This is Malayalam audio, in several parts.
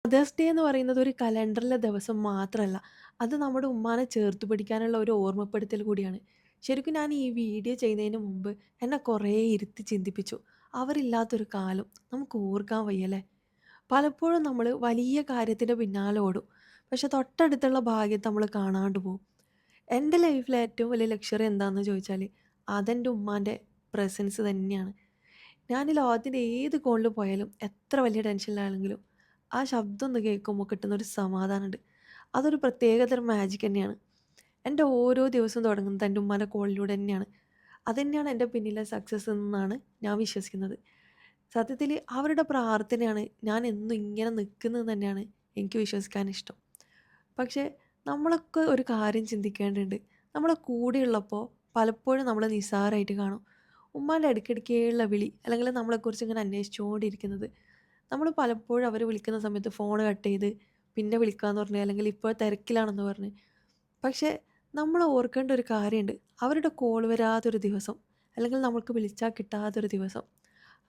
മദേഴ്സ് ഡേ എന്ന് പറയുന്നത് ഒരു കലണ്ടറിലെ ദിവസം മാത്രമല്ല. അത് നമ്മുടെ ഉമ്മാനെ ചേർത്ത് പിടിക്കാനുള്ള ഒരു ഓർമ്മപ്പെടുത്തൽ കൂടിയാണ്. ശരിക്കും ഞാൻ ഈ വീഡിയോ ചെയ്യുന്നതിന് മുമ്പ് എന്നെ കുറേ ഇരുത്തി ചിന്തിപ്പിച്ചു. അവരില്ലാത്തൊരു കാലം നമുക്ക് ഓർക്കാൻ വയ്യല്ലേ? പലപ്പോഴും നമ്മൾ വലിയ കാര്യത്തിൻ്റെ പിന്നാലെ ഓടും. പക്ഷെ തൊട്ടടുത്തുള്ള ഭാഗ്യത്തെ നമ്മൾ കാണാണ്ട് പോകും. എൻ്റെ ലൈഫിലെ ഏറ്റവും വലിയ ലക്ഷ്വറി എന്താണെന്ന് ചോദിച്ചാൽ അതെൻ്റെ ഉമ്മാൻ്റെ പ്രസൻസ് തന്നെയാണ്. ഞാൻ ഈ ലോകത്തിൻ്റെ ഏത് കോണിൽ പോയാലും എത്ര വലിയ ടെൻഷനിലാണെങ്കിലും ആ ശബ്ദം ഒന്ന് കേൾക്കുമ്പോൾ കിട്ടുന്നൊരു സമാധാനമുണ്ട്. അതൊരു പ്രത്യേകതരം മാജിക് തന്നെയാണ്. എൻ്റെ ഓരോ ദിവസവും തുടങ്ങുന്നത് എൻ്റെ ഉമ്മാൻ്റെ കോളിലൂടെ തന്നെയാണ്. അതുതന്നെയാണ് എൻ്റെ പിന്നിലെ സക്സസ് എന്നാണ് ഞാൻ വിശ്വസിക്കുന്നത്. സത്യത്തിൽ അവരുടെ പ്രാർത്ഥനയാണ് ഞാൻ എന്നും ഇങ്ങനെ നിൽക്കുന്നതെന്ന് തന്നെയാണ് എനിക്ക് വിശ്വസിക്കാൻ ഇഷ്ടം. പക്ഷേ നമ്മളൊക്കെ ഒരു കാര്യം ചിന്തിക്കേണ്ടതുണ്ട്. നമ്മളെ കൂടെയുള്ളപ്പോൾ പലപ്പോഴും നമ്മളെ നിസ്സാരമായിട്ട് കാണും. ഉമ്മാൻ്റെ ഇടയ്ക്കിടയ്ക്കുള്ള വിളി അല്ലെങ്കിൽ നമ്മളെക്കുറിച്ച് ഇങ്ങനെ അന്വേഷിച്ചുകൊണ്ടിരിക്കുന്നത്. നമ്മൾ പലപ്പോഴും അവർ വിളിക്കുന്ന സമയത്ത് ഫോൺ കട്ട് ചെയ്ത് പിന്നെ വിളിക്കാമെന്ന് പറഞ്ഞ് അല്ലെങ്കിൽ ഇപ്പോൾ തിരക്കിലാണെന്ന് പറഞ്ഞ്. പക്ഷേ നമ്മൾ ഓർക്കേണ്ട ഒരു കാര്യമുണ്ട്. അവരുടെ കോൾ വരാത്തൊരു ദിവസം അല്ലെങ്കിൽ നമ്മൾക്ക് വിളിച്ചാൽ കിട്ടാത്തൊരു ദിവസം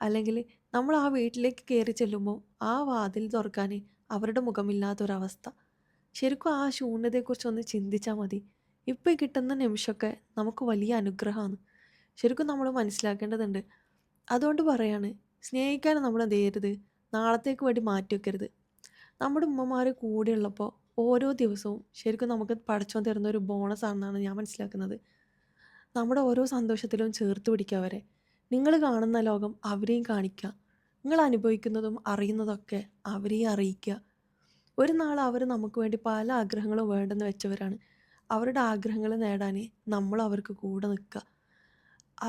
അല്ലെങ്കിൽ നമ്മൾ ആ വീട്ടിലേക്ക് കയറി ചെല്ലുമ്പോൾ ആ വാതിൽ തുറക്കാൻ അവരുടെ മുഖമില്ലാത്തൊരവസ്ഥ. ശരിക്കും ആ ശൂന്യതയെക്കുറിച്ചൊന്ന് ചിന്തിച്ചാൽ മതി. ഇപ്പോൾ ഈ കിട്ടുന്ന നിമിഷമൊക്കെ നമുക്ക് വലിയ അനുഗ്രഹമാണ്. ശരിക്കും നമ്മൾ മനസ്സിലാക്കേണ്ടതുണ്ട്. അതുകൊണ്ട് പറയാണ്, സ്നേഹിക്കാൻ നമ്മൾ എന്ത് ചെയ്യരുത്, നാളത്തേക്ക് വേണ്ടി മാറ്റി വെക്കരുത്. നമ്മുടെ ഉമ്മമാർ കൂടെയുള്ളപ്പോൾ ഓരോ ദിവസവും ശരിക്കും നമുക്ക് പടച്ചോൻ തരുന്ന ഒരു ബോണസ് ആണെന്നാണ് ഞാൻ മനസ്സിലാക്കുന്നത്. നമ്മുടെ ഓരോ സന്തോഷത്തിലും ചേർത്ത് പിടിക്കുക അവരെ. നിങ്ങൾ കാണുന്ന ലോകം അവരെയും കാണിക്കുക. നിങ്ങൾ അനുഭവിക്കുന്നതും അറിയുന്നതൊക്കെ അവരെയും അറിയിക്കുക. ഒരു നാൾ അവർ നമുക്ക് വേണ്ടി പല ആഗ്രഹങ്ങളും വേണ്ടെന്ന് വെച്ചവരാണ്. അവരുടെ ആഗ്രഹങ്ങൾ നേടാൻ നമ്മൾ അവർക്ക് കൂടെ നിൽക്കുക.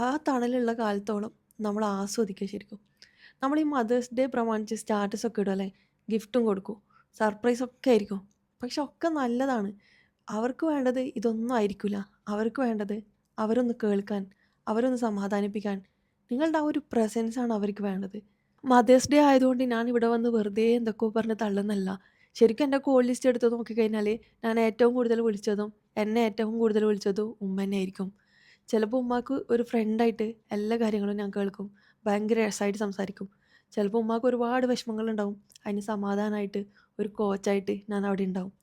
ആ തണലുള്ള കാലത്തോളം നമ്മൾ ആസ്വദിക്കുക ശരിക്കും. നമ്മൾ ഈ മദേഴ്സ് ഡേ പ്രമാണിച്ച് സ്റ്റാറ്റസൊക്കെ ഇടും അല്ലേ? ഗിഫ്റ്റും കൊടുക്കും. സർപ്രൈസൊക്കെ ആയിരിക്കും. പക്ഷെ ഒക്കെ നല്ലതാണ്. അവർക്ക് വേണ്ടത് ഇതൊന്നും ആയിരിക്കില്ല. അവർക്ക് വേണ്ടത് അവരൊന്ന് കേൾക്കാൻ, അവരൊന്ന് സമാധാനിപ്പിക്കാൻ, നിങ്ങളുടെ ആ ഒരു പ്രസൻസാണ് അവർക്ക് വേണ്ടത്. മദേഴ്സ് ഡേ ആയതുകൊണ്ട് ഞാൻ ഇവിടെ വന്ന് വെറുതെ എന്തൊക്കെയോ പറഞ്ഞ് തള്ളുന്നല്ല. ശരിക്കും എൻ്റെ കോൾ ലിസ്റ്റ് എടുത്ത് നോക്കിക്കഴിഞ്ഞാൽ ഞാൻ ഏറ്റവും കൂടുതൽ വിളിച്ചതും എന്നെ ഏറ്റവും കൂടുതൽ വിളിച്ചതും ഉമ്മന്നെയായിരിക്കും. ചിലപ്പോൾ ഉമ്മാക്ക് ഒരു ഫ്രണ്ടായിട്ട് എല്ലാ കാര്യങ്ങളും ഞാൻ കേൾക്കും. ഭയങ്കര രസമായിട്ട് സംസാരിക്കും. ചിലപ്പോൾ ഉമ്മാക്ക് ഒരുപാട് വിഷമങ്ങളുണ്ടാവും. അതിന് സമാധാനമായിട്ട് ഒരു കോച്ചായിട്ട് ഞാൻ അവിടെ ഉണ്ടാവും.